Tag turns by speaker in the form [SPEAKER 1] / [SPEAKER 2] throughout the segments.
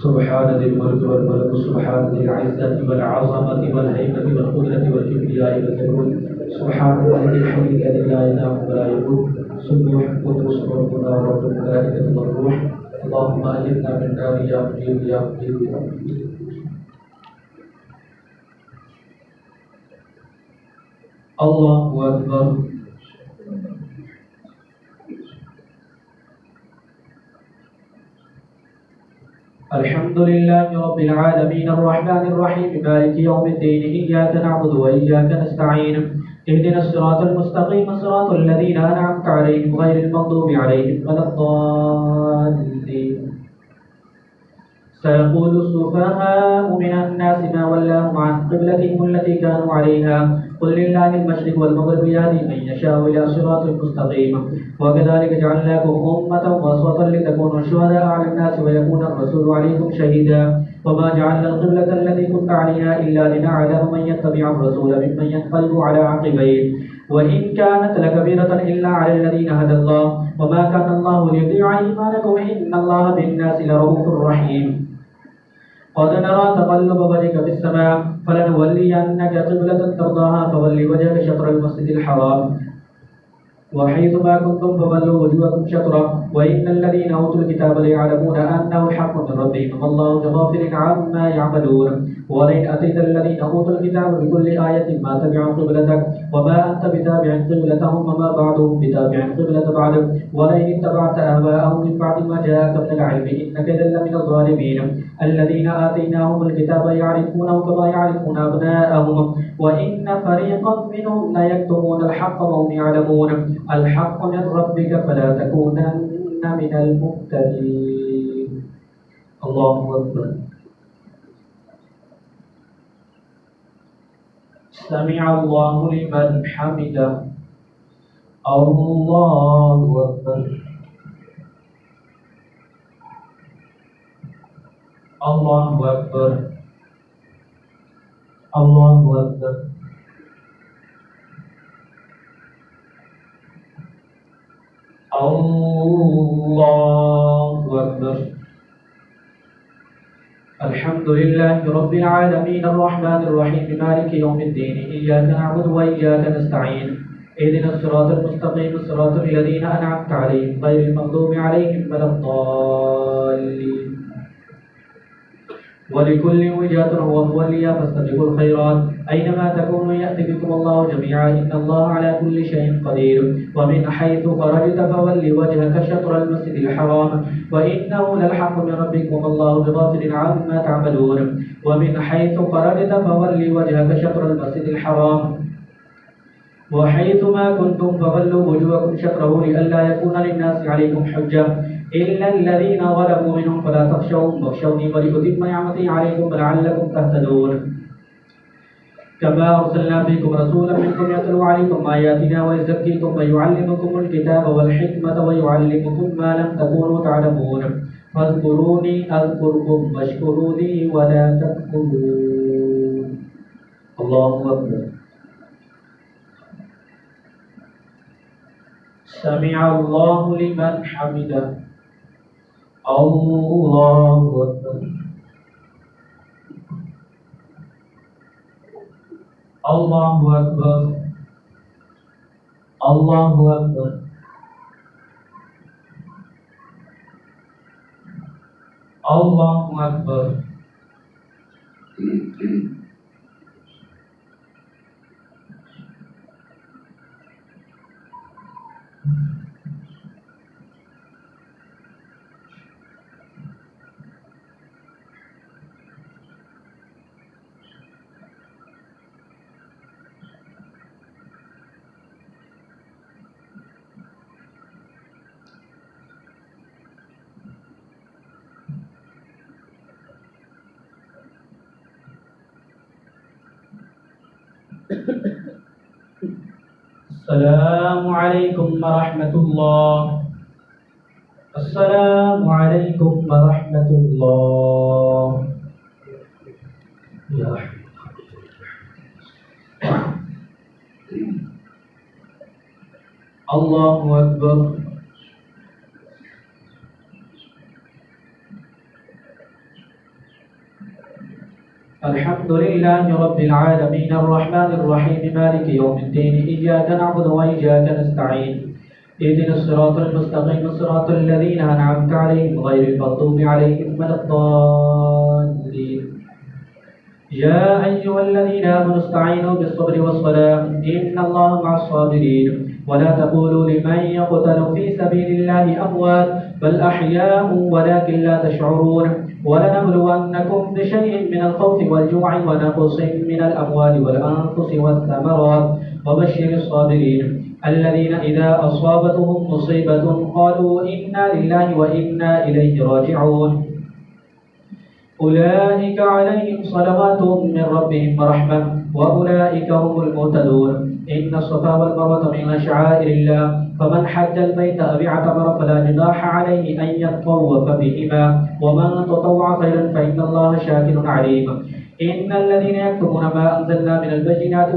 [SPEAKER 1] سبحان ذي الملك والملك سبحان ذي العزة والعظمة والهيبة والقدرة والكبرياء والجبروت سبحان الملك الحي الذي لا ينام ولا يموت سبوح قدوس ربنا ورب الملائكة والروح اللهم أجرنا من النار يا مجيب يا مجيب يا مجيب. الله أكبر. الحمد لله رب العالمين الرحمن الرحيم مالك يوم الدين إياك نعبد وإياك نستعين اهدنا الصراط المستقيم صراط الذين أنعمت عليهم غير المغضوب عليهم ولا الضالين. سيقول السفهاء من الناس ما ولاهم عن قبلتهم التي كانوا عليها قل لله المشرق والمغرب يهدي من يشاء إلى صراط مستقيم وكذلك جعلناكم أمة وسطا لتكونوا شهداء على الناس ويكون الرسول عليكم شهيدا وما جعلنا القبلة التي كنت عليها إلا لنعلم من يتبع الرسول ممن ينقلب على عقبيه وإن كانت لكبيرة إلا على الذين هدى الله وما كان الله ليضيع إيمانكم إن الله بالناس لرؤوف رحيم. قد نرى تقلب وجهك في السماء فلنولينك قبلة ترضاها فول وجهك شطر المسجد الحرام وحيث ما كنتم فولوا وجوهكم شطرا وإن الذين أوتوا الكتاب ليعلمون أنه الحق من ربهم والله بغافل عما يعملون ولئن أتيت الذين أوتوا الكتاب بكل آية ما تبعوا قبلتك وما أنت بتابع قبلتهم وما بعضهم بتابع قبلة بعض ولئن اتبعت أهواءهم من بعد ما جاءك من العلم إنك إذا لمن الظالمين. الذين آتيناهم الكتاب يعرفونه كما يعرفون أبناءهم وإن فريقا منهم ليكتمون الحق وهم يعلمون الحق من ربك فلا تكونن من الممتدين. الله أكبر. سمع الله لمن حمده. الله أكبر. الله أكبر. الله أكبر. الله أكبر. الحمد لله رب العالمين الرحمن الرحيم مالك يوم الدين إياك نعبد وإياك نستعين اهدنا الصراط المستقيم صراط الذين أنعمت عليهم غير المغضوب عليهم ولا الضالين. ولكل وجهة هو موليها فاستبقوا الخيرات أينما تكونوا يأتي بكم الله جميعا إن الله على كل شيء قدير. ومن حيث خرجت فول وجهك شطر المسجد الحرام وإنه للحق من ربكم والله بغافل عما تعملون. ومن حيث خرجت فول وجهك شطر المسجد الحرام وحيث ما كنتم فولوا وجوهكم شطره لئلا يكون للناس عليكم حجة إلا الذين ظلموا منهم فلا تخشوهم واخشوني ولأتم نعمتي عليكم لعلكم تهتدون. كما أرسلنا فيكم رسولا منكم يتلو عليكم آياتنا ويزكيكم ويعلمكم الكتاب والحكمة ويعلمكم ما لم تكونوا تعلمون فاذكروني أذكركم واشكروا لي ولا تكفرون. الله أكبر. سمع الله لمن حمده. الله أكبر. الله أكبر. الله أكبر. الله أكبر. السلام عليكم ورحمة الله. السلام عليكم ورحمة الله. يا الله أكبر. الحمد لله رب العالمين الرحمن الرحيم مالك يوم الدين إياك نعبد وإياك نستعين اهدنا الصراط المستقيم صراط الذين أنعمت عليهم غير المغضوب عليهم ولا الضالين يا أيها الذين آمنوا استعينوا بالصبر والصلاة إن الله مع الصابرين ولا تقولوا لمن يقتل في سبيل الله أموات بل أحياء ولكن لا تشعرون ولنبلونكم بشيء من الخوف والجوع ونقص من الأموال والأنفس والثمرات وبشر الصابرين الذين إذا أصابتهم مصيبة قالوا إنا لله وإنا إليه راجعون أولئك عليهم صلوات من ربهم ورحمة وأولئك هم المهتدون إن الصفا والمروة من شعائر الله فمن حج البيت أو اعتمر فلا جناح عليه أن يطوف بهما ومن تطوع خيرا فإن الله شاكر عليم إن الذين يكتمون ما أنزلنا من البينات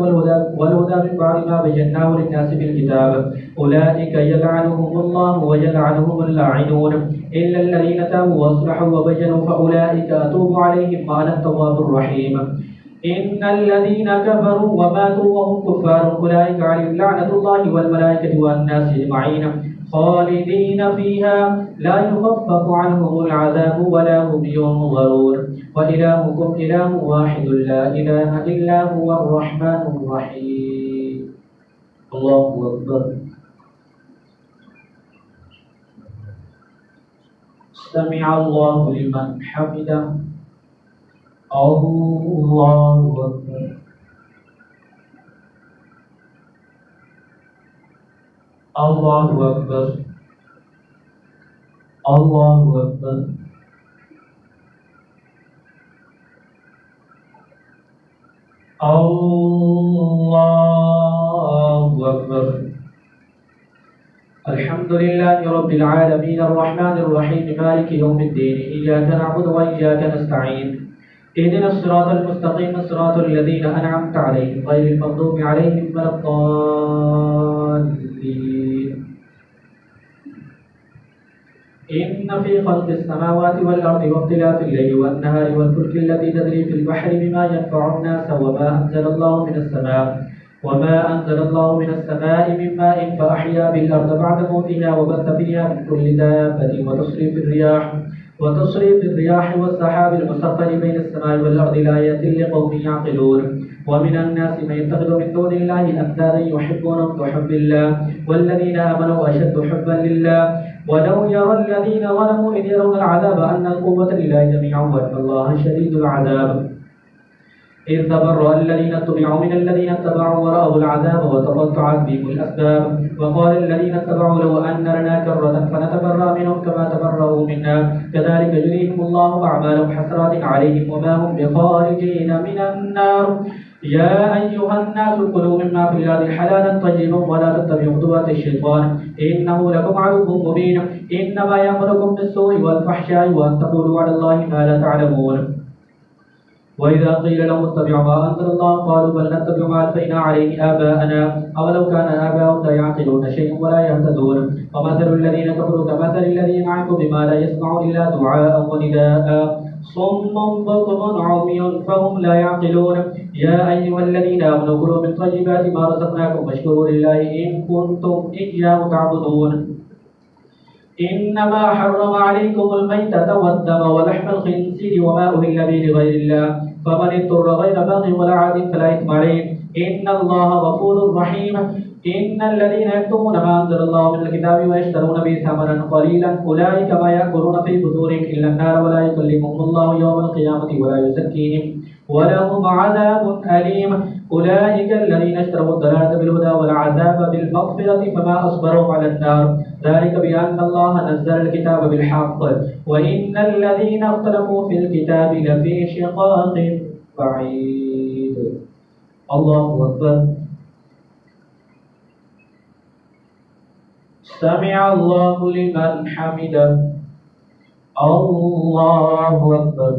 [SPEAKER 1] والهدى من بعد ما بيناه للناس في الكتاب أولئك يلعنهم الله ويلعنهم اللاعنون إلا الذين تابوا وأصلحوا وبينوا فأولئك أتوب عليهم وأنا التواب الرحيم إن الذين كفروا وماتوا وهم كفار أولئك عليهم لعنة الله والملائكة والناس أجمعين خالدين فيها لا يخفف عنهم العذاب ولا هم ينظرون وإلهكم إله واحد لا إله إلا هو الرحمن الرحيم الله أكبر سمع الله لمن حمده الله أكبر الله أكبر الله أكبر الله أكبر الحمد لله رب العالمين الرحمن الرحيم مالك يوم الدين إياك نعبد وإياك نستعين اهدنا الصراط المستقيم صراط الذين أنعمت عليهم غير المغضوب عليهم ولا الضالين إن في خلق السماوات والأرض واختلاف الليل والنهار والفلك التي تجري في البحر بما ينفع الناس وما أنزل الله من السماء من ماء فأحيا بالأرض بعد موتها وبث فيها من كل دابة وتصريف الرياح والسحاب المسخر بين السماء والأرض لآيات لقوم يعقلون ومن الناس من يتخذ من دون الله أندادا يحبونهم كحب الله والذين آمنوا أشد حبا لله ولو يرى الذين ظلموا إذ يرون العذاب أن القوة لله جميعا وأن الله شديد العذاب إذ تبرأ الذين اتبعوا من الذين اتبعوا ورأوا العذاب وتقطعت بهم الأسباب وقال الذين اتبعوا لو أن لنا كرة فنتبرأ منهم كما تبرأوا منا كذلك يريهم الله أعمالهم حسرات عليهم وما هم بخارجين من النار يا أيها الناس كلوا مما في الأرض حلالا طيبا ولا تتبعوا خطوات الشيطان إنه لكم عدو مبين إنما يأمركم بالسوء والفحشاء وأن تقولوا على الله ما لا تعلمون وإذا قيل لهم اتبعوا ما أنزل الله قالوا بل نتبع ما ألفينا عليه آباءنا أولو كان آباؤهم لا يعقلون شيئا ولا يهتدون ومثل الذين كفروا كمثل الذي ينعق بما لا يسمع إلا دعاء ونداء صم بكم عمي فهم لا يعقلون يا أيها الذين آمنوا كلوا من طيبات ما رزقناكم واشكروا لله إن كنتم إياه تعبدون إنما حرم عليكم الميتة والدم ولحم الخنزير وما أهل به لغير الله فمن اضطر غير باغ ولا عاد فلا إثم عليه إن الله غفور رحيم إن الذين يكتمون ما أنزل الله من الكتاب ويشترون به ثمنا قليلا أولئك ما يأكلون في بطونهم إلا النار ولا يكلمهم الله يوم القيامة ولا يزكيهم ولهم عذاب أليم أولئك الذين اشتروا الضلالة بالهدى والعذاب بالمغفرة فما أصبروا على النار ذلك بأن الله نزل الكتاب بالحق وإن الذين اختلفوا في الكتاب لفي شقاق بعيد الله أكبر سمع الله لمن حمده الله أكبر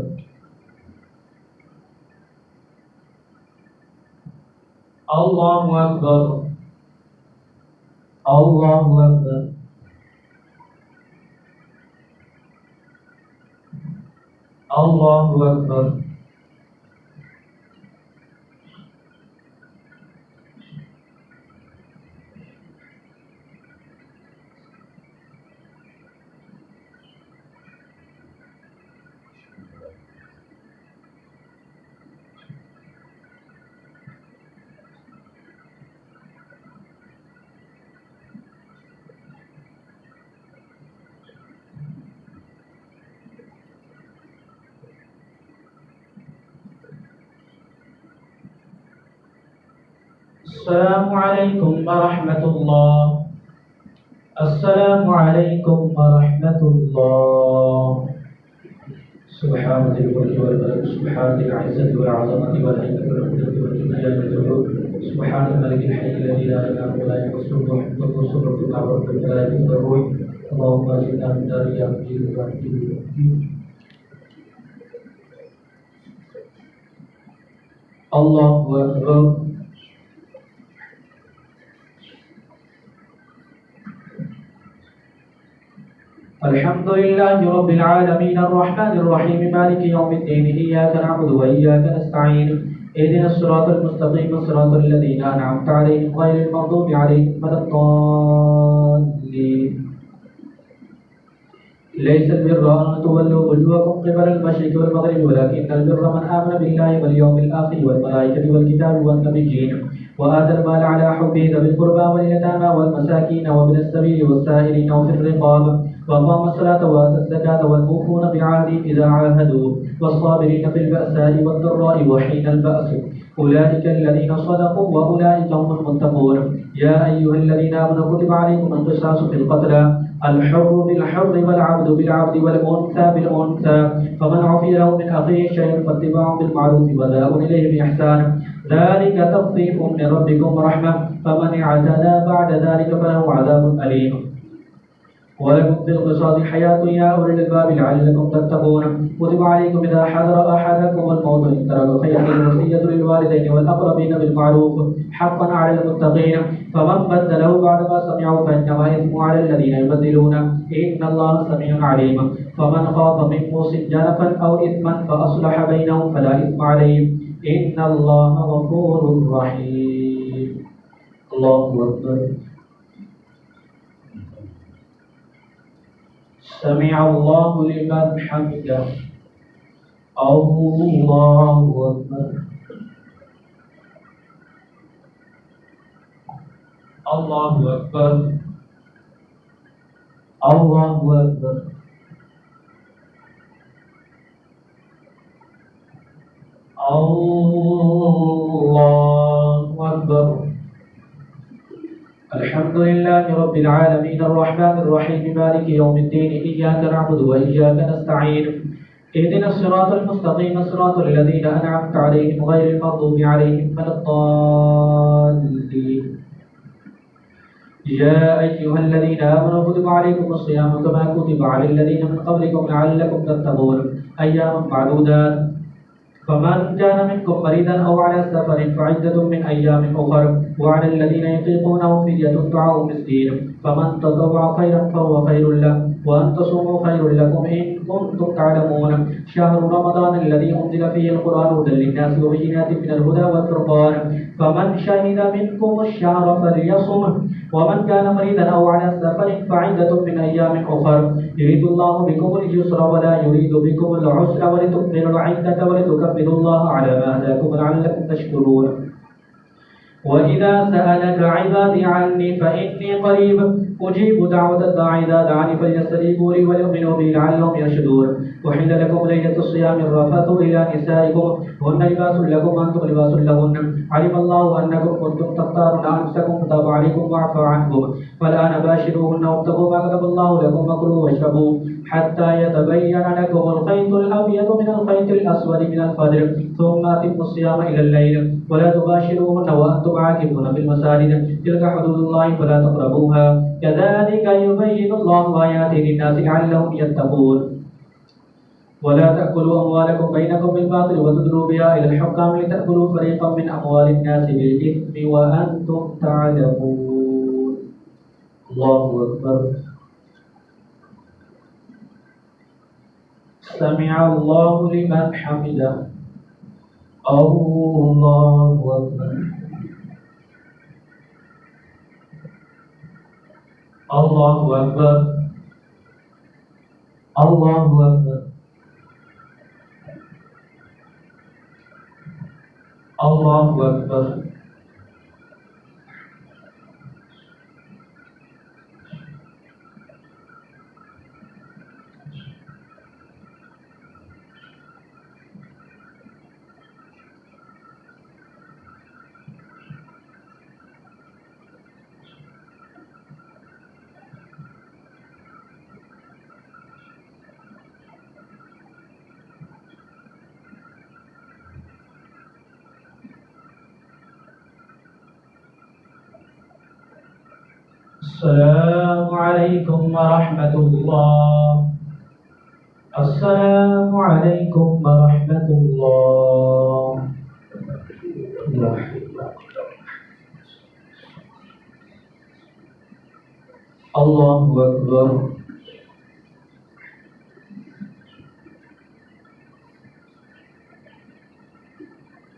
[SPEAKER 1] الله أكبر الله أكبر الله أكبر السلام عليكم ورحمة الله. السلام عليكم ورحمة الله. سبحان ذي الملك والملك، سبحان ذي العزة والعظمة والهيبة والقدرة والكبرياء والجبروت، سبحان الملك الحي الذي لا إله ولا يمسه الروح والقدس ربنا ورب الملائكة والروح. اللهم اجعلنا من دار يومئذ وعجل. الله أكبر. الحمد لله رب العالمين الرحمن الرحيم مالك يوم الدين، إياك نعبد وإياك نستعين، اهدنا الصراط المستقيم صراط الذين أنعمت عليهم غير المغضوب عليهم ولا الضالين. ليس البر أن تولوا وجوهكم قبل المشرق والمغرب، ولكن البر من آمن بالله واليوم الآخر والملائكة والكتاب والنبيين وآتى المال على حبه ذوي القربى واليتامى والمساكين وابن السبيل والسائلين وفي الرقاب وأقام الصلاة وآتى الزكاة والموفون بعهدهم إذا عاهدوا والصابرين في البأساء والضراء وحين البأس، أولئك الذين صدقوا وأولئك هم المتقون. يا أيها الذين آمنوا كتب عليكم القصاص في القتلى، الحر بالحر والعبد بالعبد والأنثى بالأنثى، فمن عفي له من أخيه شيء فاتباع بالمعروف وأداء إليه بإحسان، ذلك تخفيف من ربكم ورحمة، فمن اعتدى بعد ذلك فله عذاب أليم. ولكم في القصاص حياة يا أولي الألباب لعلكم تتقون. كتب عليكم إذا حضر أحدكم الموت إن ترك خيرا الوصية للوالدين والأقربين بالمعروف حقا على المتقين، فمن بدله بعدما سمعه فإنما إثم على الذين يبدلون، إن الله سميع عليم. فمن خاف من موص جنفا أو إثما فأصلح بينهم فلا إثم عليه، إن الله غفور رحيم. الله أكبر. سمع الله لمن حمده. الله أكبر. الله أكبر. الله أكبر. الله أكبر. الحمد لله رب العالمين الرحمن الرحيم مالك يوم الدين، إياك نعبد وإياك نستعين، اهدنا الصراط المستقيم صراط الذين أنعمت عليهم غير المغضوب عليهم ولا الضالين. يا أيها الذين آمنوا كتب عليكم الصيام كما كتب على الذين من قبلكم لعلكم تتقون، أياما معدودات، فمن كان منكم مريضا أو على سفر فعدة من أيام أخر، وعلى الذين يطيقونه فدية طعام مسكين، فمن تطوع خيرا فهو خير له، وأن تصوموا خير لكم إن كنتم تعلمون. شهر رمضان الذي أنزل فيه القرآن هدى للناس وبينات من الهدى والفرقان، فمن شهد منكم الشهر فليصمه، ومن كان مريضا أو على سفر فعدة من أيام أخر، يريد الله بكم اليسر ولا يريد بكم العسر ولتكملوا العدة ولتكبروا الله على ما هداكم لعلكم تشكرون. وإذا سألك عبادي عني فإني قريب أجيب دعوة الداعي إذا دعاني فليستجيبوا لي وليؤمنوا بي لعلهم يرشدون. أحل لكم ليلة الصيام الرفث إلى نسائكم هن لباس لكم وأنتم لباس لهن، علم الله أنكم كنتم تختارون أنفسكم فتاب عليكم وعفى عنكم، فالآن باشروهن وابتغوا ما كتب الله لكم وكلوا واشربوا حتى يتبين لكم الخيط الأبيض من الخيط الأسود من الفجر، ثم أتموا الصيام إلى الليل ولا تباشروهن وأنتم عاكفون في المساجد، تلك حدود الله فلا تقربوها، كذلك يبين الله آياته للناس لعلهم يتقون. ولا تأكلوا أموالكم بينكم بالباطل وتدلوا بها إلى الحكام لتأكلوا فريقا من أموال الناس بالإثم وأنتم تعلمون. الله أكبر. سمع الله لمن حمده. الله أكبر. الله أكبر. الله أكبر. الله أكبر. السلام عليكم ورحمة الله. السلام عليكم ورحمة الله. الله أكبر.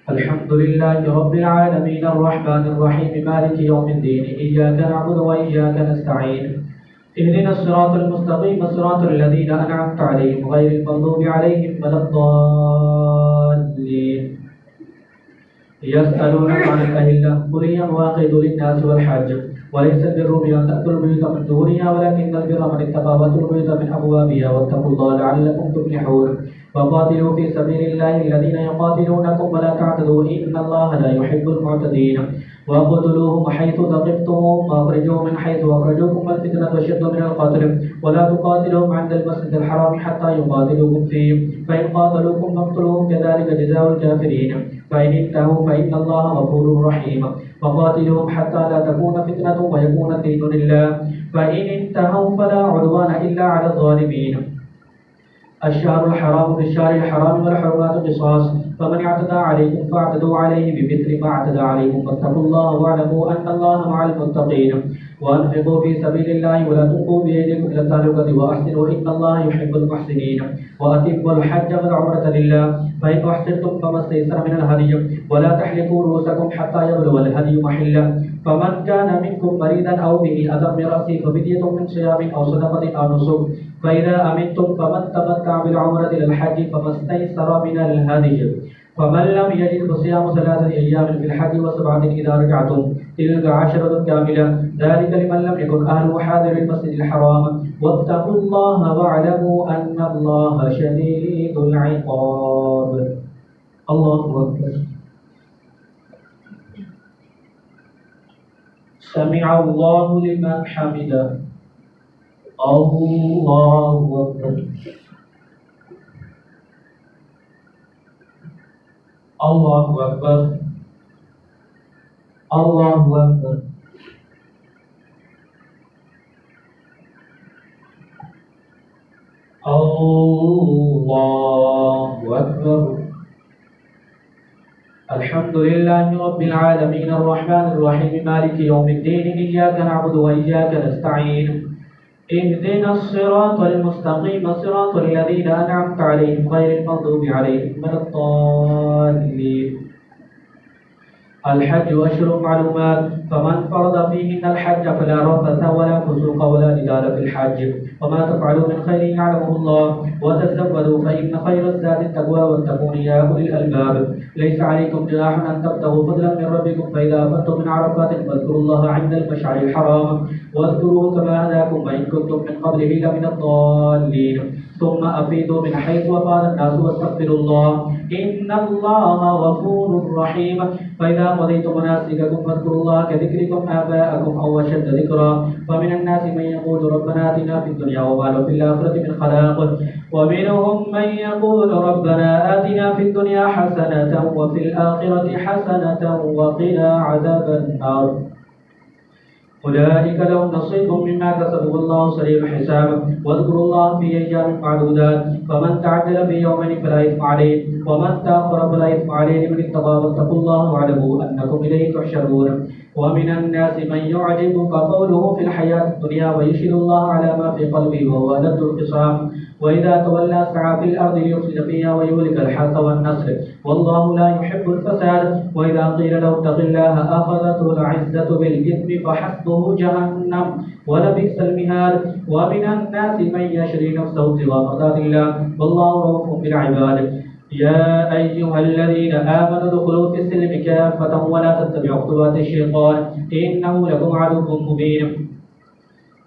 [SPEAKER 1] الحمد لله رب العالمين الرحمن الرحيم مالك يوم الدين إياك نعبد وإياك نستعين اهدنا الصراط المستقيم صراط الذين أنعمت عليهم غير المغضوب عليهم ولا الضالين. يسألونك عن الأهلة قل هي مواقيت للناس والحج وليس البر بأن تأتوا البيوت من ظهورها ولكن البر من اتقى وأتوا البيوت من أبوابها واتقوا الله لعلكم تفلحون. وقاتلوا في سبيل الله الذين يقاتلونكم ولا تعتدوا إن الله لا يحب المعتدين. وقتلوهم حيث ثقفتموهم وأخرجوهم من حيث أخرجوكم والفتنة أشد من القتل ولا تقاتلوهم عند المسجد الحرام حتى يقاتلوكم فيه فإن قاتلوكم فاقتلوهم كذلك جزاء الكافرين فإن انتهوا فإن الله غفور رحيم. وقاتلوهم حتى لا تكون فتنة ويكون الدين لله فإن انتهوا فلا عدوان إلا على الظالمين. الشهر الحرام بالشهر الحرام والحرمات قصاص فمن اعتدى عليكم فاعتدوا عليه بمثل ما اعتدى عليكم واتقوا الله واعلموا أن الله مع المتقين. وأنفقوا في سبيل الله ولا تلقوا بأيديكم إلى التهلكة وأحسنوا إن الله يحب المحسنين. وأتموا الحج والعمرة لله فإن أحسنتم فما استيسر من الهدي ولا تحلقوا رؤوسكم حتى يبلغ الهدي محله فمن كان منكم مريضا أو به أذى من رأسه ففدية من صيام أو صدقة أو نسك فإذا أمنتم فمن تمتع بالعمرة إلى الحج فما استيسر من الهدي فمن لم يجد فصيام 3 أيام في الحج و7 إذا رجعتم تلك 10 كاملة ذلك لمن لم يكن أهله حاضر المسجد الحرام واتقوا الله واعلموا أن الله شديد العقاب. الله أكبر. سمع الله لمن حمده. الله أكبر. الله أكبر. الله أكبر. الله أكبر. الحمد لله رب العالمين الرحمن الرحيم مالك يوم الدين إياك نعبد وإياك نستعين اهدنا الصراط المستقيم صراط الذين أنعمت عليهم غير المغضوب عليهم ولا الضالين. الحج أشهر معلومات فمن فرض فيهن الحج فلا رفث ولا فسوق ولا جدال في الحج وما تفعلوا من خير يعلمه الله وتزودوا فإن خير الزاد التقوى واتقون يا أولي الألباب. ليس عليكم جناح أن تبتغوا فضلا من ربكم فإذا أفضتم من عرفات فاذكروا الله عند المشعر الحرام واذكروه كما هداكم وإن كنتم من قبله لمن الضالين. ثم أفيدوا من حيث أفاض الناس واستغفروا الله إن الله غفور رحيم. فإذا قضيتم مناسككم فاذكروا الله كذكركم آباءكم أو أشد ذكرا. فمن الناس من يقول ربنا آتنا في الدنيا وما له في الآخرة من خلاق ومنهم من يقول ربنا آتنا في الدنيا حسنة وفي الآخرة حسنة وقنا عذاب النار. أولئك لهم نصيب مما كسبوا والله سريع الحساب. واذكروا الله في أيام معدودات فمن تعجل في يومين فلا إثم عليه ومن تأخر فلا إثم عليه لمن اتقى واتقوا الله واعلموا أنكم إليه تحشرون. ومن الناس من يعجبك قوله في الحياة الدنيا ويشهد الله على ما في قلبه وهو ألد الخصام وإذا تولى سعى في الأرض ليفسد فيها ويهلك الحرث والنسل والله لا يحب الفساد. وإذا قيل له اتق الله أخذته العزة بالإثم فحسبه جهنم ولبئس المهاد. ومن الناس من يشري نفسه ابتغاء مرضات الله والله رؤوف بالعباد. يا أيها الذين آمنوا ادخلوا في السلم كافة ولا تتبعوا خطوات الشيطان إنه لكم عدو مبين.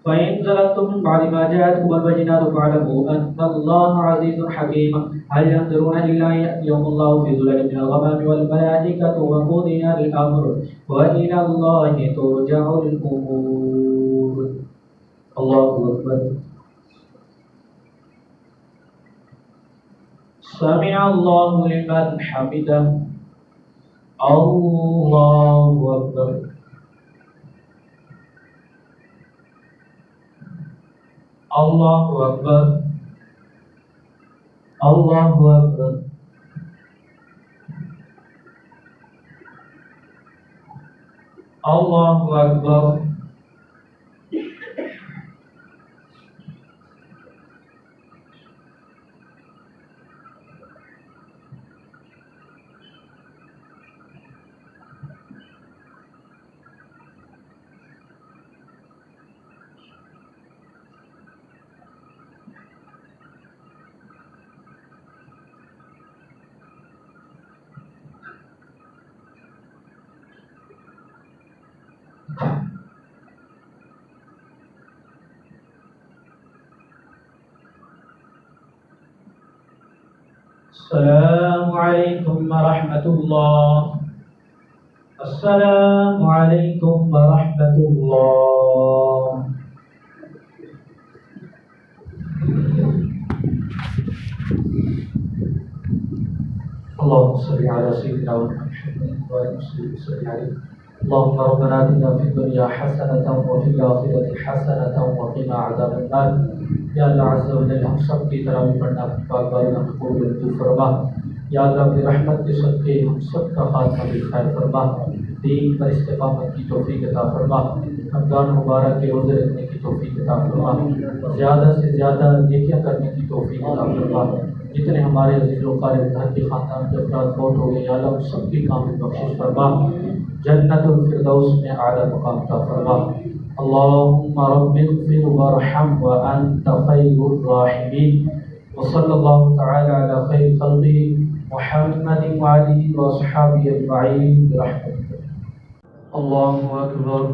[SPEAKER 1] فإن زللتم من بعد ما جاءتكم البينات فاعلموا أن الله عزيز حكيم. هل ينظرون إلا أن يأتيهم الله في ظلل من الغمام والملائكة وقضي الأمر وإلى الله ترجع الأمور. الله أكبر. سمع الله لمن حمده. الله أكبر. अल्लाहु अकबर, अल्लाहु अकबर, अल्लाहु अकबर। अस्सलामु अलैकुम व रहमतुल्लाह, अस्सलामु अलैकुम व रहमतुल्लाह। अल्लाहुम्मा सल्लि अला सय्यिदिना मुहम्मद व अला सय्यिदिना। اللهم ربنا آتنا في الدنيا حسنة وفي الآخرة حسنة وقنا عذاب النار। या अल्लाह अज़्ज़ा व जल हम सब की तरावी पढ़ना पाक बारिना कबूल तू फरमा। या अल्लाह अपनी रहमत के सदके हम सब का खात्मा बिल खैर फरमा। दीन पर इस्तिकामत की तौफीक अता फरमा। रमज़ान मुबारक के रोज़े रखने की तौफीक अता फरमा। ज़्यादा से ज़्यादा नेकियां करने की तौफीक अता फरमा। जितने हमारे अज़ीज़ व क़रीब घर के ख़ानदान के अफ़राद फौत हो गए, या अल्लाह उन सब की कामिल बख्शिश फरमा। जन्नतुल फिरदौस में आला मकाम अता फरमा। अल्लाहुम्मा रब्बिग़फिर वरहम व अंत खैरुर राहिमीन। व सल्लल्लाहु तआला अला खैरि ख़ल्क़िही मुहम्मदिन व आलिहि व अस्हाबिही अजमईन बिरहमतिक। अल्लाहु अकबर।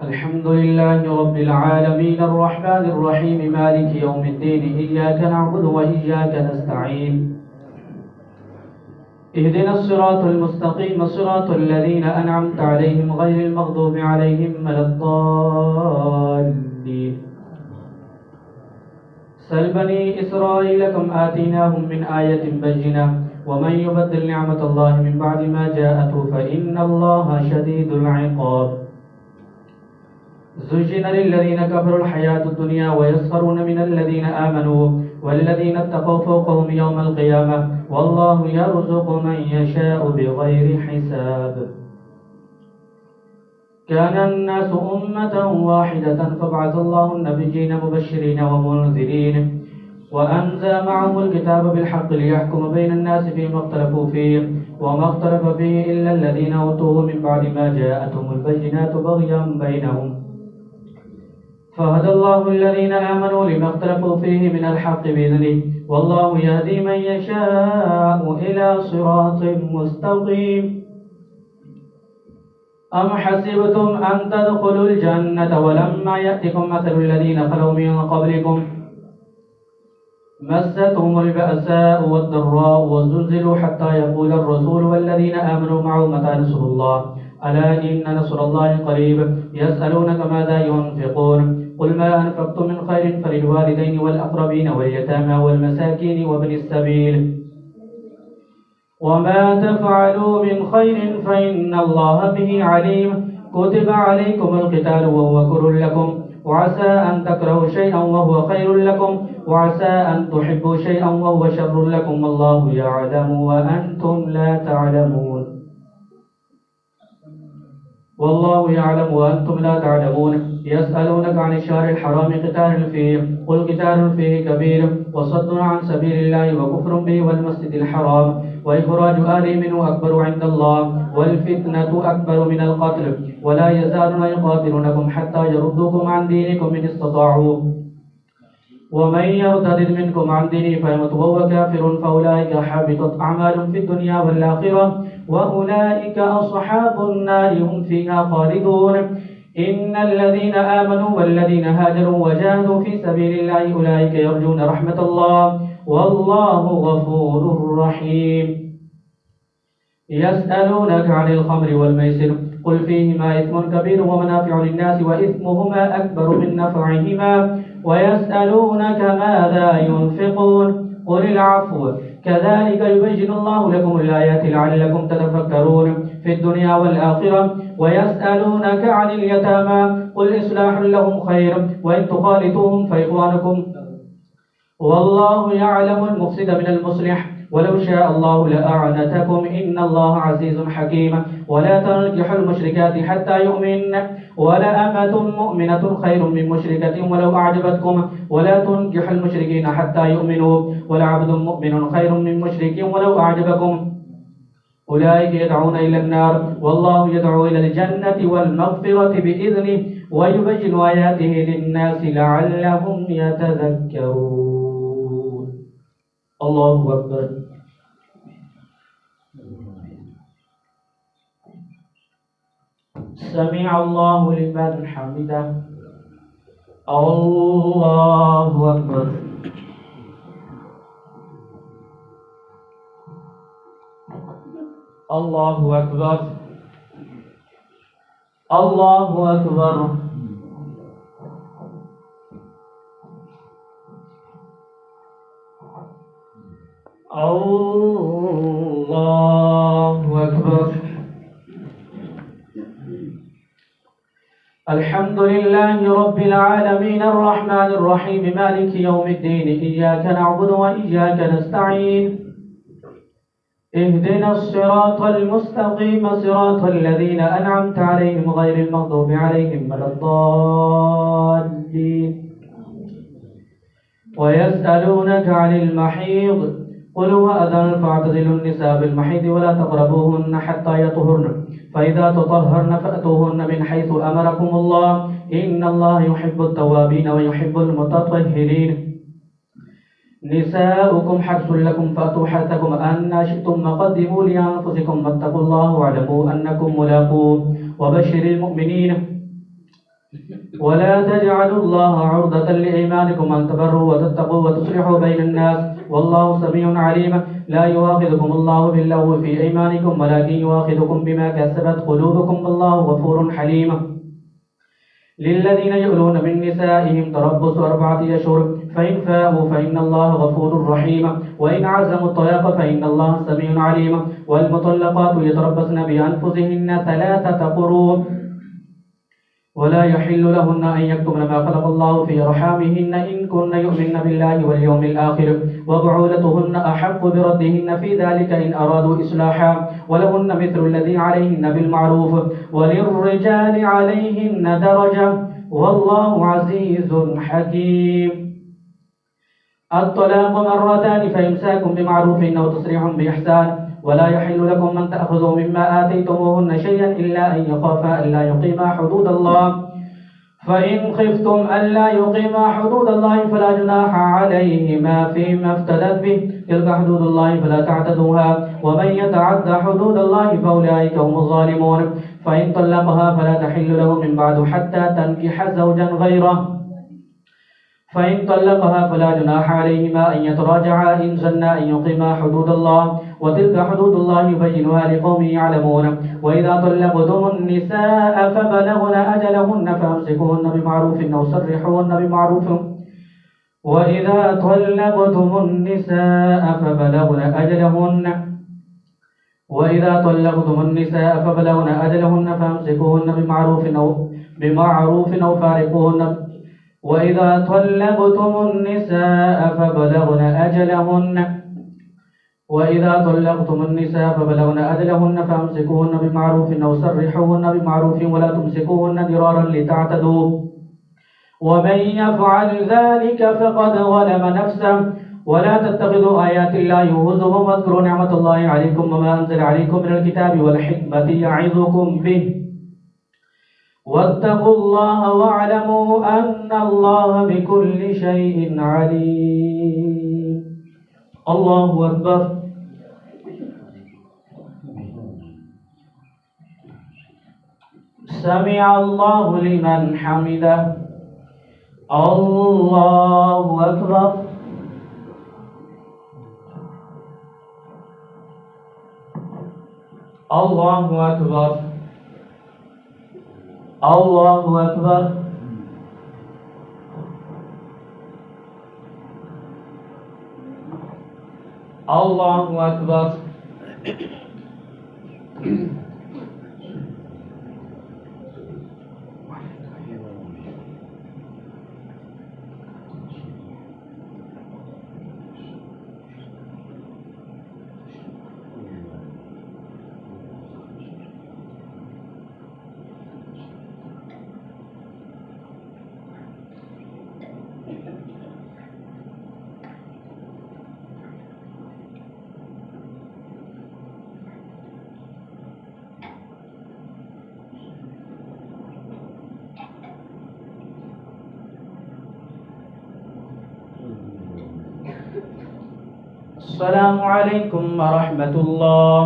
[SPEAKER 1] अल्हम्दुलिल्लाहि रब्बिल आलमीन अर्रहमानिर रहीम मालिकि यौमिद्दीन इय्याका नअबुदु व इय्याका नस्तईन इहदिनस सिरातल मुस्तक़ीम सिरातल लज़ीना अनअमता अलैहिम गैरिल मग़दूबि अलैहिम वलद्दाल्लीन। सल बनी इस्राईल कम आतीनाहुम मिन आयतिन बय्यिनह व मन युबद्दिल निअमतल्लाहि मिन बअदि मा जाअतहु फ़इन्नल्लाहा शदीदुल इक़ाब। ज़ुय्यिन लिल्लज़ीना कफ़रुल हयातुद दुनिया व यस्ख़रून मिनल्लज़ीना आमनू वल्लज़ीना इत्तक़व फ़ौक़हुम यौमल क़ियामह वल्लाहु यरज़ुक़ु मन यशाअु बिग़ैरि हिसाब। काना अन्नासु उम्मतन वाहिदतन फ़बअसल्लाहु अन्नबिय्यीन मुबश्शिरीन व मुनज़िरीन व अंज़ला मअहुमुल किताब बिलहक़्क़ि लियहकुम बैनन्नासि फ़ीमा इख्तलफ़ू फ़ीहि व मा इख्तलफ़ फ़ीहि इल्ला अल्लज़ीना ऊतूहु मिन बअदि मा जाअतहुमुल बय्यिनातु बग़यन बैनहुम फ़हदल्लाहु अल्लज़ीना आमनू लिमा इख्तलफ़ू फ़ीहि मिनल हक़्क़ि बिइज़निहि वल्लाहु यहदी मन यशाअु इला सिरातिन मुस्तक़ीम। अम हसिबतुम अन तदखुलुल जन्नता वलम्मा यअतिकुम मसलुल लज़ीना खलौ मिन क़ब्लिकुम मस्सतहुमुल बअसाउ वद्दर्राउ वज़ुलज़िलू हत्ता यक़ूलर रसूलु वल्लज़ीना आमनू मअहु मता नस्रुल्लाह अला इन्न नस्रल्लाहि क़रीब। यसअलूनका माज़ा युनफ़िक़ून क़ुल मा अनफ़क़्तुम मिन ख़ैरिन फ़लिलवालिदैनि वलअक़रबीन वल्यतामा वल्मसाकीन वब्निस सबील वमा तफ़अलू मिन ख़ैरिन फ़इन्नल्लाहा बिही अलीम। कुतिब अलैकुमुल क़ितालु वहुवा कुरुल लकुम वअसा अन तकरहू शैअन वहुवा खैरुल लकुम वअसा अन तुहिब्बू शैअन वहुवा शर्रुल लकुम वल्लाहु यअलमु व अंतुम ला तअलमून वल्लाहु यअलमु व अंतुम ला तअलमून। यसअलूनका अनिश शहरिल हराम क़ितालिन फ़ीहि क़ुल क़ितालुन फ़ीहि कबीर व सद्दुन अन सबीलिल्लाहि व कुफ़्रुन बिहि वल मस्जिदिल हराम व इख़राजु अहलिही मिन्हु अकबरु इन्दल्लाह वल फ़ित्नतु अकबरु मिनल क़त्ल वला यज़ालूना युक़ातिलूनकुम हत्ता यरुद्दूकुम अन दीनिकुम इन इस्तताअू वमन यर्तदिद मिनकुम अन दीनिही फयमुत वहुव काफ़िरुन फ़उलाइका हबितत अअमालुहुम फ़िद दुनिया वल आख़िरह व उलाइका अस्हाबुन नारि हुम फ़ीहा ख़ालिदून। इन्नल्लज़ीना आमनू वल्लज़ीना हाजरू वजाहदू फ़ी सबीलिल्लाहि उलाइका यरजून रहमतल्लाह वल्लाहु गफ़ूरुर रहीम। यसअलूनका अनिल ख़म्रि वल मैसिर क़ुल फ़ीहिमा इस्मुन कबीर व मनाफ़िअु लिन्नासि व इस्मुहुमा अकबरु मिन नफ़अहिमा व यसअलूनका माज़ा युनफ़िक़ून क़ुलिल अफ़्व كذلك يبين الله لكم الآيات لعلكم تتفكرون في الدنيا والآخرة ويسألونك عن اليتامى قل إصلاح لهم خير وإن تخالطوهم فإخوانكم والله يعلم المفسد من المصلح ولو شاء الله لأعنتكم إن الله عزيز حكيم ولا تنكحوا المشركات حتى يؤمن ولأمة مؤمنة خير من مشركة ولو أعجبتكم ولا تنكحوا المشركين حتى يؤمنوا ولعبد مؤمن خير من مشرك ولو أعجبكم أولئك يدعون إلى النار والله يدعو إلى الجنة والمغفرة بإذنه ويبين آياته للناس لعلهم يتذكرون الله أكبر سمع الله لمن حمده الله أكبر الله أكبر الله أكبر الله أكبر الحمد لله رب العالمين الرحمن الرحيم مالك يوم الدين إياك نعبد وإياك نستعين اهدنا الصراط المستقيم صراط الذين أنعمت عليهم غير المغضوب عليهم ولا الضالين ويسألونك عن المحيض قل هو أذى فاعتزلوا النساء بالمحيض ولا تقربوهن حتى يطهرن فإذا تطهرن فأتوهن من حيث أمركم الله إن الله يحب التوابين ويحب المتطهرين نساؤكم حرث لكم فأتوا حرثكم أن شئتم وقدموا لأنفسكم واتقوا الله واعلموا أنكم ملاقوه وبشر المؤمنين ولا تجعلوا الله عرضة لأيمانكم أن تبروا وتتقوا وتصلحوا بين الناس والله سميع عليم لا يؤاخذكم الله باللغو في أيمانكم ولكن يؤاخذكم بما كسبت قلوبكم والله غفور حليم للذين يؤلون من نسائهم تربص 4 أشهر فإن فاءوا فإن الله غفور رحيم وإن عزموا الطلاق فإن الله سميع عليم والمطلقات يتربصن بأنفسهن 3 قروء ولا يحل لهن أن يكتمن ما خلق الله في أرحامهن إن كن يؤمن بالله واليوم الآخر وبعولتهن أحق بردهن في ذلك إن أرادوا إصلاحا ولهن مثل الذي عليهن بالمعروف وللرجال عليهن درجة والله عزيز حكيم الطلاق 2 فإمساك بمعروف أو تسريح بإحسان ولا يحل لكم أن تأخذوا مما آتيتموهن شيئا إلا أن يخافا ألا يقيما حدود الله فإن خفتم ألا يقيما حدود الله فلا جناح عليهما فيما افتدت به تلك حدود الله فلا تعتدوها ومن يتعد حدود الله فأولئك هم الظالمون فإن طلقها فلا تحل له من بعد حتى تنكح زوجا غيره فإن طلقها فلا جناح عليهما أن يتراجعا إن ظنا أن يقيما حدود الله وتلك حدود الله يبينها لقوم يعلمون وإذا طلقتم النساء فبلغن أجلهن فأمسكوهن بمعروف أو سرحوهن بمعروف وإذا طلقتم النساء فبلغن أجلهن فأمسكوهن بمعروف أو فارقوهن وإذا طلقتم النساء فبلغن أجلهن فأمسكوهن بمعروف أو سرحوهن بمعروف ولا تمسكوهن ضرارا لتعتدوا ومن يفعل ذلك فقد ظلم نفسه ولا تتخذوا آيات الله هزوا واذكروا نعمة الله عليكم وما أنزل عليكم من الكتاب والحكمة يعظكم به واتقوا الله واعلموا أن الله بكل شيء عليم الله أكبر سمع الله لمن حمده الله أكبر الله أكبر الله أكبر الله أكبر. السلام عليكم ورحمة الله.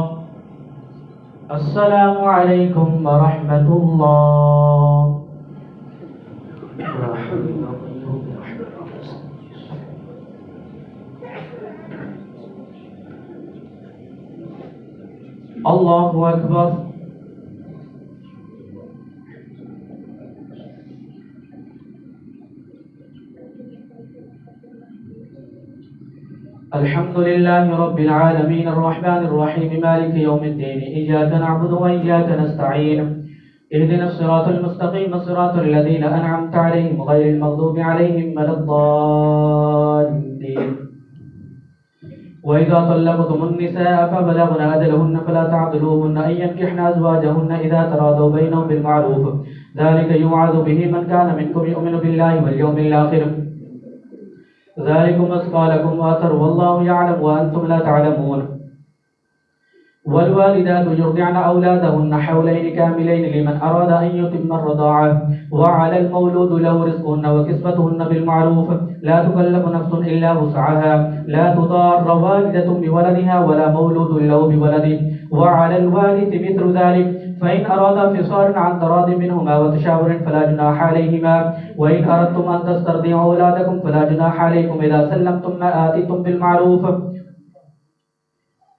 [SPEAKER 1] السلام عليكم ورحمة الله. الله أكبر. الحمد لله رب العالمين الرحمن الرحيم مالك يوم الدين إياك نعبد وإياك نستعين اهدنا الصراط المستقيم صراط الذين أنعمت عليهم غير المغضوب عليهم ولا الضالين. وإذا طلقتم النساء فبلغن أجلهن فلا تعضلوهن أن ينكحن أزواجهن إذا تراضوا بينهم بالمعروف ذلك يوعظ به من كان منكم يؤمن بالله واليوم الآخر ذلكم أزكى لكم وأطهر والله يعلم وأنتم لا تعلمون. والوالدات يرضعن أولادهن حولين كاملين لمن أراد أن يتم الرضاعة وعلى المولود له رزقهن وكسوتهن بالمعروف لا تكلف نفس إلا وسعها لا تضار والدة بولدها ولا مولود له بولده وعلى الوارث مثل ذلك فإن أرادا فصالا عن تراض منهما وتشاور فلا جناح عليهما وإن أردتم أن تسترضعوا أولادكم فلا جناح عليكم إذا سلمتم ما آتيتم بالمعروف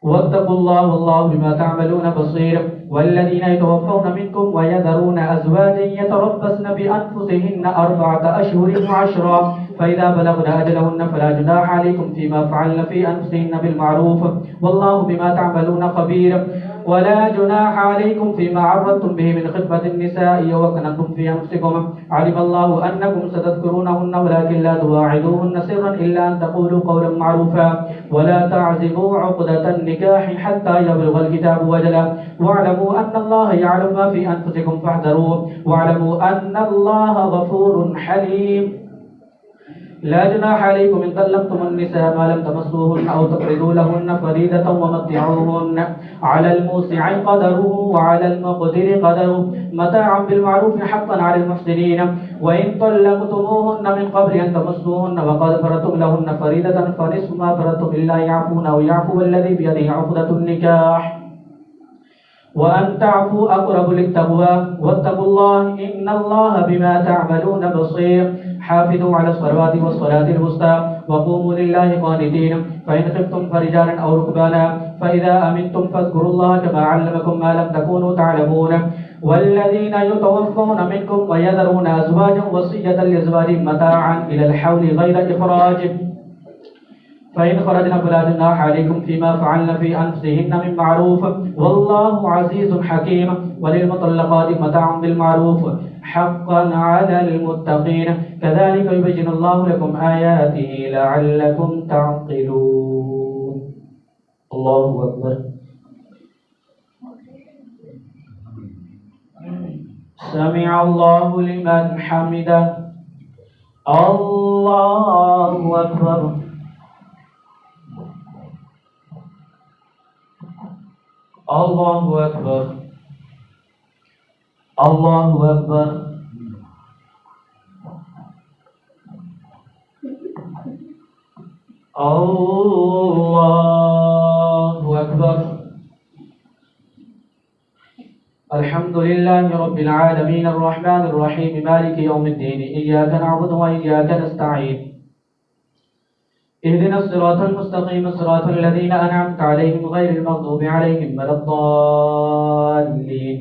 [SPEAKER 1] واتقوا الله والله بما تعملون بصير. والذين يتوفون منكم ويذرون أزواجا يتربصن بأنفسهن 4 أشهر و10 فإذا بلغن أجلهن فلا جناح عليكم فيما فعلن في أنفسهن بالمعروف والله بما تعملون خبير. ولا جناح عليكم فيما عرضتم به من خطبة النساء وكنتم في أنفسكم علم الله أنكم ستذكرونهن ولكن لا تواعدوهن سرا إلا أن تقولوا قولا معروفا ولا تعزموا عقدة النكاح حتى يبلغ الكتاب وجله واعلموا أن الله يعلم ما في أنفسكم فاحذروه واعلموا أن الله غفور حليم. لا جناح عليكم إن طلقتم النساء ما لم تمسوهن أو تفرضوا لهن فريضة ومتعوهن على الموسع قدره وعلى المقدر قدره متاعا بالمعروف حقا على المحسنين. وإن طلقتموهن من قبل أن تمسوهن وقد فرضتم لهن فريضة فنصف ما فرضتم إلا يعفون أو يعفو الذي بيده عقدة النكاح وأن تعفوا أقرب للتقوى واتقوا الله إن الله بما تعملون بصير. حافظوا على الصلوات والصلاة الوسطى وقوموا لله قانتين فإن خفتم فرجالا أو ركبانا فإذا أمنتم فاذكروا الله كما علمكم ما لم تكونوا تعلمون. والذين يتوفون منكم ويذرون أزواجا وصية لأزواجهم متاعا إلى الحول غير إخراج فإن خرجنا فلا جناح عليكم فيما فعلن في أنفسهن من معروف والله عزيز حكيم. وللمطلقات متاع بالمعروف حقا على المتقين كذلك يبين الله لكم آياته لعلكم تعقلون. الله أكبر. سمع الله لمن حمده. الله أكبر. الله أكبر. الله أكبر. الله أكبر. الحمد لله رب العالمين الرحمن الرحيم مالك يوم الدين إياك نعبد وإياك نستعين اهدنا الصراط المستقيم صراط الذين أنعمت عليهم غير المغضوب عليهم ولا الضالين.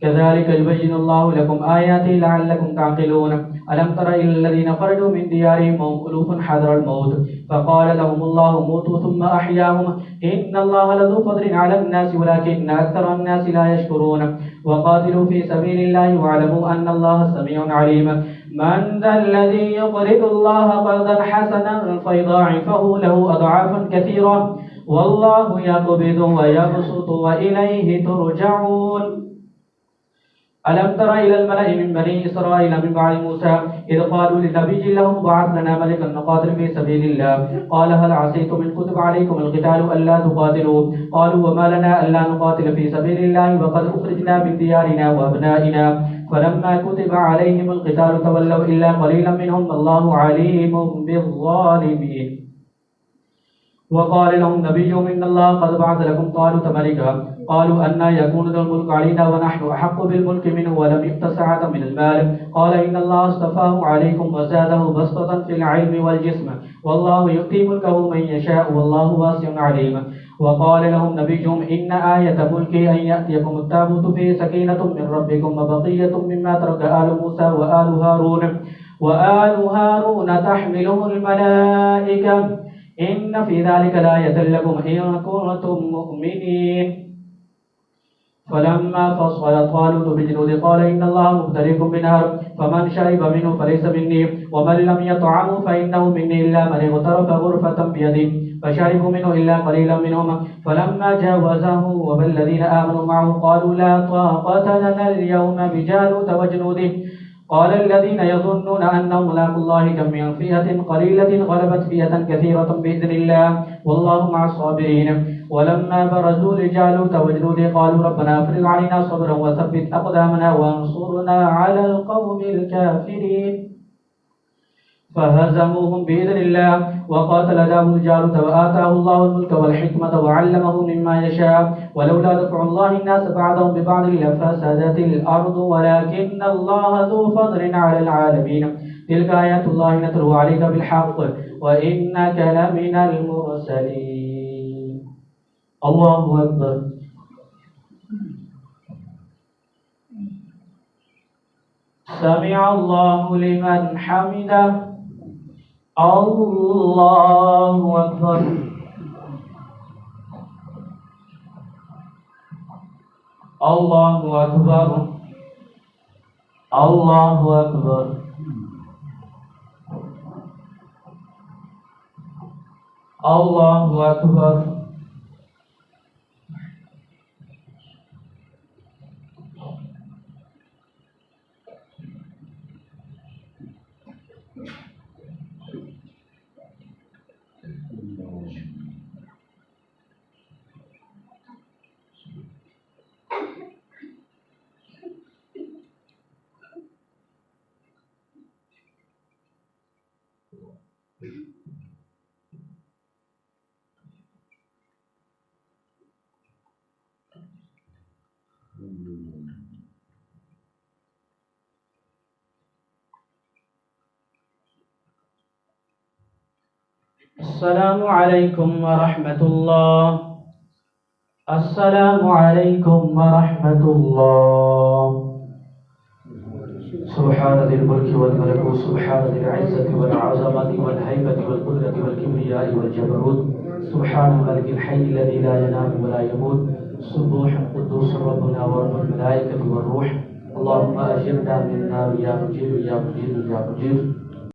[SPEAKER 1] كذلك يبين الله لكم آياته لعلكم تعقلون ألم تر إلى الذين خرجوا من ديارهم وهم ألوف حذر الموت فقال لهم الله موتوا ثم أحياهم إن الله لذو فضل على الناس ولكن أكثر الناس لا يشكرون وقاتلوا في سبيل الله واعلموا أن الله سميع عليم من ذا الذي يقرض الله قرضا حسنا فيضاعفه له أضعافا كثيرة والله يقبض ويبسط وإليه ترجعون ألم تر إلى الملأ من بني إسرائيل من بعد موسى إذ قالوا لنبي لهم بعث لنا ملكا نقاتل في سبيل الله قال هل عسيتم إن كتب عليكم القتال ألا تقاتلوا قالوا وما لنا ألا نقاتل في سبيل الله وقد أخرجنا من ديارنا وأبنائنا فلما كتب عليهم القتال تولوا إلا قليلا منهم الله عليم بالظالمين وقال لهم نبيهم إن الله قد بعث لكم طالوت ملكا قالوا أنى يكون ذو الملك علينا ونحن أحق بالملك منه ولم يؤت سعة من المال قال إن الله اصطفاه عليكم وزاده بسطة في العلم والجسم والله يؤتي ملكه من يشاء والله واسع عليم وقال لهم نبيهم إن آية ملكه أن يأتيكم التابوت فيه سكينة من ربكم وبقية مما ترك آل موسى وآل هارون تحمله الملائكة إن في ذلك لآية لكم إن كنتم مؤمنين فلما فصل طالوت بجنود قال إن الله مبتليكم بنهر فمن شرب منه فليس مني ومن لم يطعمه فإنه مني إلا من اغترف غرفة بيده فشربوا منه إلا قليلا منهم فلما جاوزه والذين آمنوا معه قالوا لا طاقة لنا اليوم بجالوت وجنوده قال الذين يظنون أنهم ملاقوا الله كم من فئة قليلة غلبت فئة كثيرة بإذن الله والله مع الصابرين ولما برزوا لجالوت وجنوده قالوا ربنا افرغ علينا صبرا وثبت أقدامنا وانصرنا على القوم الكافرين فهزموهم بإذن الله وقاتل داود جالوت وآتاه الله الملك والحكمة وعلمه مما يشاء ولولا دفع الله الناس بعضهم ببعض لفسدت الأرض ولكن الله ذو فضل على العالمين تلك آيات الله نتلوها عليك بالحق وإنك لمن المرسلين الله أكبر سمع الله لمن حمده الله أكبر الله أكبر الله أكبر الله أكبر السلام عليكم ورحمة الله السلام عليكم ورحمة الله سبحان ذي الملك والملكوت سبحان ذي العزة والعظمة والهيبة والقدرة والكبرياء والجبروت سبحان الملك الحي الذي لا ينام ولا يموت سبوح قدوس ربنا ورب الملائكة والروح اللهم أجرنا من النار يا مجير يا مجير يا مجير